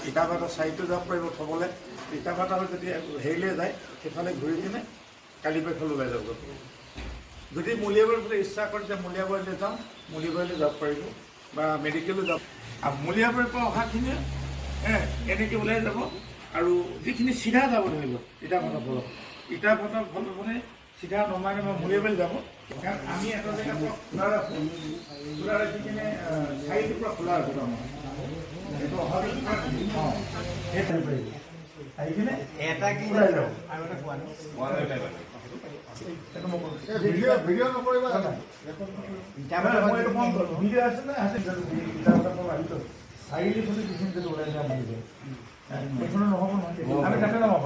ইটাভাটা সাইডে যাব পাৰিব থবলৈ ইটাভাটা যদি হেৰিলৈ যায় সেইফালে ঘূৰি কিনে কালিবাৰীফালে ওলাই যাব যদি মূলীয়াবাৰীলৈ ইচ্ছা কৰে যে মূলীয়াবাৰীলৈ যাওঁ মূলীয়াবাৰীলৈ যাব পাৰিব বা মেডিকেলো যাব আৰু মূলীয়াবাৰীৰ পৰা অহাখিনিয়ে এনেকৈ ওলাই যাব আৰু যিখিনি চিধা যাব ধৰিব ইটাভাটাৰ ফলত মানে চিধা নমাই নমাই মূলীয়াবাৰী যাব কাৰণ আমি এটা জেগাত খোলা ৰাখোঁ খোলা ৰাখি কিনে চাৰিটোৰ পৰা খোলা ৰাখোঁ আমাৰ itu hari এটা কি ওলাই যাও আৰু এটা কোৱা ভিডিও ভিডিও নকৰিবা ক্যামেৰা মই এটা ফোন কৰো ভিডিও আছে না আছে এটা মই আহিছো সাইলি ফুলি দিছিন যে ওলাই যাম বুলি এখনো নহব নহয় আমি তাতে নমাব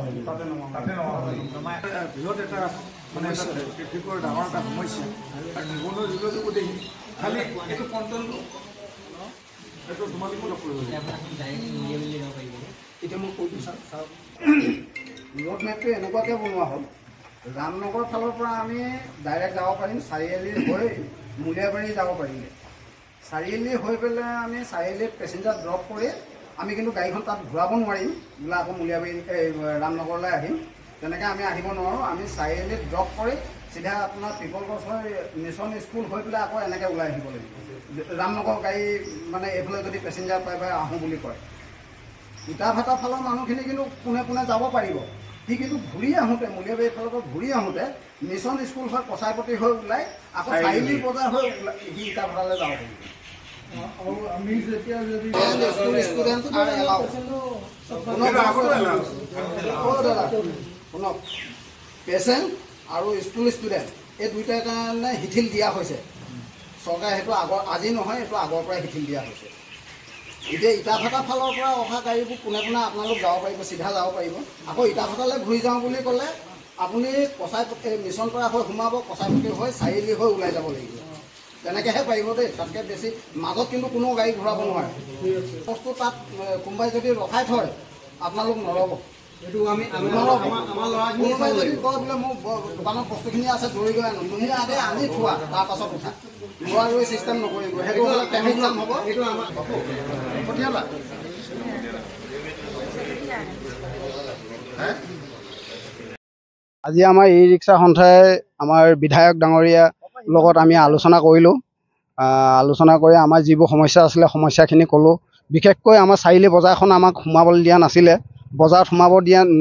ভিডিওত এটা মানে ট্ৰেফিকৰ ডাঙৰ এটা সমস্যা আৰু নিবনুৱা যুগটো দেখি খালি এটো কন্ট্ৰল रोड मैपটো এনেকুৱাকৈ বনোৱা হ'ল ৰামনগৰ ফালৰ পৰা আমি ডাইৰেক্ট যাব পাৰিম চাৰিআলি হৈ মূলীয়াবাৰী যাব পাৰিম চাৰিআলি হৈ পেলাই আমি চাৰিআলিত পেছেঞ্জাৰ ড্ৰপ কৰি আমি কিন্তু গাড়ীখন তাত ঘূৰাব নোৱাৰিম বোলে আকৌ মূলীয়াবাৰী ৰামনগৰলৈ আহিম তেনেকৈ আমি আহিব নোৱাৰোঁ আমি চাৰিআলিত ড্ৰপ কৰি চিধা আপোনাৰ পিপল গছৰ মিছন স্কুল হৈ পেলাই আকৌ এনেকৈ ওলাই আহিব লাগিব ৰামনগৰ গাড়ী মানে এইফালে যদি পেছেঞ্জাৰ পাই পাই আহোঁ বুলি কয় ইটাভাটা ফালৰ মানুহখিনি কিন্তু কোনে কোনে যাব পাৰিব সি কিন্তু ঘূৰি আহোঁতে মূলীয়াবাৰীৰ ফালৰ পৰা ঘূৰি আহোঁতে মিছন স্কুল হৈ কচাইপতি হৈ ওলাই আকৌ চাৰিআলি বজাৰ হৈ সি ইটাভাটালৈ যাব পাৰিব আৰু আমি যেতিয়া যদি ষ্টুডেণ্ট শুনক পেচেণ্ট আৰু স্কুল ষ্টুডেণ্ট এই দুইটাৰ কাৰণে শিথিল দিয়া হৈছে চৰকাৰে সেইটো আগৰ আজি নহয় এইটো আগৰ পৰাই শিথিল দিয়া হৈছে এতিয়া ইটাভাটা ফালৰ পৰা অহা গাড়ীবোৰ কোনে কোনে আপোনালোক যাব পাৰিব চিধা যাব পাৰিব আকৌ ইটাভাটালৈ ঘূৰি যাওঁ বুলি ক'লে আপুনি কচাইপতি মিছন কৰা হৈ সোমাব কচাইপতি হৈ চাৰিআলি হৈ ওলাই যাব লাগিব তেনেকৈহে পাৰিব দেই তাতকৈ বেছি মাজত কিন্তু কোনো গাড়ী ঘূৰাব নোৱাৰে বস্তু তাত কোনোবাই যদি ৰখাই থয় আপোনালোক নৰ'ব এইটো আমি কোনোবাই যদি কয় বোলে মোৰ দোকানত বস্তুখিনি আছে দৌৰি গৈ আনো তুমি আগে আনি থোৱা তাৰপাছত উঠা লোৱা লৈ চিষ্টেম নকৰিব সেইটো হ'লে ট্ৰেফিক জাম হ'ব সেইটো আমাৰ পঠিয়ালা আজি আমাৰ ই ৰিক্সা সন্থাই আমাৰ বিধায়ক ডাঙৰীয়াৰ লগত আমি আলোচনা কৰিলোঁ আলোচনা কৰি আমাৰ যিবোৰ সমস্যা আছিলে সমস্যাখিনি ক'লোঁ বিশেষকৈ আমাৰ চাৰিআলি বজাৰখন আমাক সোমাবলৈ দিয়া নাছিলে বজাৰত সোমাব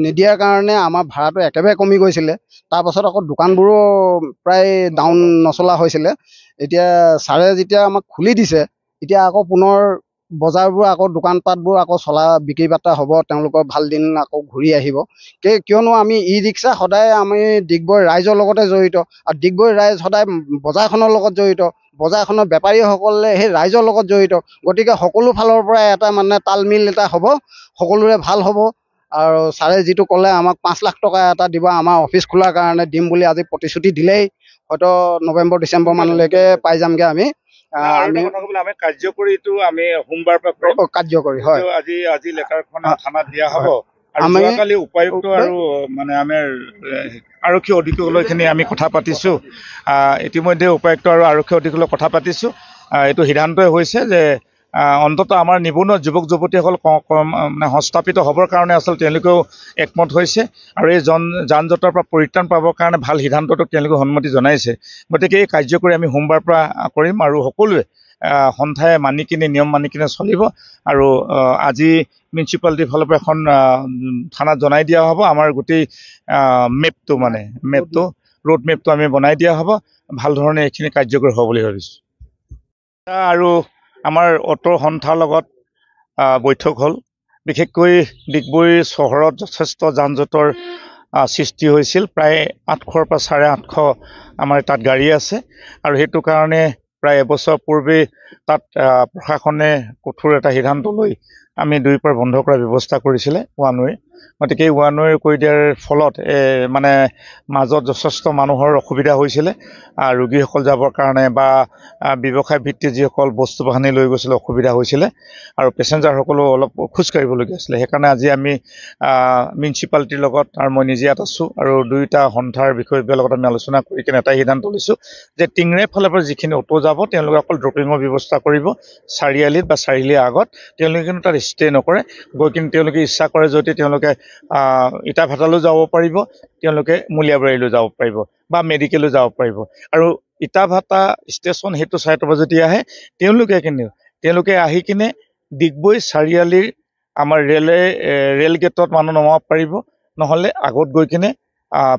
নিদিয়াৰ কাৰণে আমাৰ ভাড়াটো একেবাৰে কমি গৈছিলে তাৰপাছত আকৌ দোকানবোৰো প্ৰায় ডাউন নচলা হৈছিলে এতিয়া ছাৰে যেতিয়া আমাক খুলি দিছে এতিয়া আকৌ পুনৰ বজাৰবোৰ আকৌ দোকান পাতবোৰ আকৌ চলা বিক্ৰী বাৰ্তা হ'ব তেওঁলোকৰ ভাল দিন আকৌ ঘূৰি আহিব কিয়নো আমি ই ৰিক্সা সদায় আমি ডিগবৈ ৰাইজৰ লগতে জড়িত আৰু ডিগবৈ ৰাইজ সদায় বজাৰখনৰ লগত জড়িত বজাৰখনৰ বেপাৰীসকলে সেই ৰাইজৰ লগত জড়িত গতিকে সকলো ফালৰ পৰা এটা মানে তালমিল এটা হ'ব সকলোৰে ভাল হ'ব আৰু ছাৰে যিটো ক'লে আমাক 5 লাখ টকা এটা দিব আমাৰ অফিচ খোলাৰ কাৰণে দিম বুলি আজি প্ৰতিশ্ৰুতি দিলেই হয়তো নৱেম্বৰ ডিচেম্বৰ মানলৈকে পাই যামগৈ আমি কাৰ্যকৰীটো আমি সোমবাৰ পৰা কাৰ্যকৰী হয় আজি লেটাৰখন থানাত দিয়া হ'ব আৰু কালি উপায়ুক্ত আৰু মানে আমাৰ আৰক্ষী অধীক্ষকলৈখিনি আমি কথা পাতিছোঁ ইতিমধ্যে উপায়ুক্ত আৰু আৰক্ষী অধীক্ষকলৈ কথা পাতিছোঁ এইটো সিদ্ধান্তই হৈছে যে অন্ততঃ আমাৰ নিবনুৱা যুৱক যুৱতীসকল মানে সংস্থাপিত হ'বৰ কাৰণে আচলতে তেওঁলোকেও একমত হৈছে আৰু এই যান জঁটৰ পৰা পৰিত্ৰাণ পাবৰ কাৰণে ভাল সিদ্ধান্তটোক তেওঁলোকে সন্মতি জনাইছে গতিকে এই কাৰ্যকৰী আমি সোমবাৰৰ পৰা কৰিম আৰু সকলোৱে সন্থাই মানি কিনে নিয়ম মানি কিনে চলিব আৰু আজি মিউনিচিপালিটিৰ ফালৰ পৰা এখন থানাত জনাই দিয়া হ'ব আমাৰ গোটেই মেপটো ৰোড মেপটো আমি বনাই দিয়া হ'ব ভাল ধৰণে এইখিনি কাৰ্যকৰী হ'ব বুলি ভাবিছোঁ আৰু আমাৰ অটোৰ সন্থাৰ লগত বৈঠক হ'ল। বিশেষকৈ ডিগবৈ চহৰত যথেষ্ট যান জঁটৰ সৃষ্টি হৈছিল। প্ৰায় 800ৰ পৰা 850 আমাৰ তাত গাড়ী আছে আৰু সেইটো কাৰণে প্ৰায় এবছৰ পূৰ্বে তাত প্ৰশাসনে কঠোৰ এটা সিদ্ধান্ত লৈ আমি 2 পাৰ বন্ধ কৰাৰ ব্যৱস্থা কৰিছিলে ওৱান ৱে। গতিকে এই ওৱান ৱে কৰি দিয়াৰ ফলত মানে মাজত যথেষ্ট মানুহৰ অসুবিধা হৈছিলে। ৰোগীসকল যাবৰ কাৰণে বা ব্যৱসায় ভিত্তিত যিসকল বস্তু বাহানি লৈ গৈছিলে অসুবিধা হৈছিলে আৰু পেচেঞ্জাৰসকলো অলপ খোজকাঢ়িবলগীয়া আছিলে। সেইকাৰণে আজি আমি মিউনিচিপালিটিৰ লগত আৰু মই নিজে ইয়াত আছোঁ আৰু 2টা সন্থাৰ বিষয়ৰ লগত আমি আলোচনা কৰি কিনে এটা সিদ্ধান্ত লৈছোঁ যে টিংৰে ফালৰ পৰা যিখিনি অ'টো যাব তেওঁলোকে অকল ড্ৰপিঙৰ ব্যৱস্থা কৰিব চাৰিআলিত বা চাৰিআলিৰ আগত। তেওঁলোকে কিন্তু তাত ষ্টে নকৰে, গৈ কিনে তেওঁলোকে ইচ্ছা কৰে যদি তেওঁলোকে ইটাভাটালৈ যাব পাৰিব, তেওঁলোকে মূলীয়াবাৰীলৈ যাব পাৰিব বা মেডিকেললৈ যাব পাৰিব। আৰু ইটাভাটা ষ্টেচন সেইটো চাইডৰ পৰা যদি আহে তেওঁলোকে আহি কিনে ডিগবৈ চাৰিআলিৰ আমাৰ ৰেল গেটত মানুহ নমাব পাৰিব, নহ'লে আগত গৈ কিনে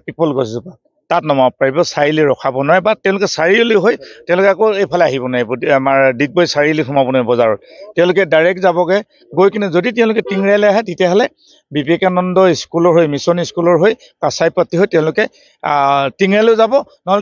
পিপল গছজোপা তাত নমাব পাৰিব। চাৰিআলি ৰখাব নোৱাৰে বা তেওঁলোকে চাৰিআলি হৈ তেওঁলোকে আকৌ এইফালে আহিব নোৱাৰিব, আমাৰ ডিগবৈ চাৰিআলি সোমাব নোৱাৰিব বজাৰত। তেওঁলোকে ডাইৰেক্ট যাবগৈ, গৈ কিনে যদি তেওঁলোকে টিংৰেলে আহে তেতিয়াহ'লে বিবেকানন্দ স্কুলৰ হৈ মিছন স্কুলৰ হৈ কাছাইপট্টি হৈ তেওঁলোকে টিংৰেলৈ যাব, নহ'লে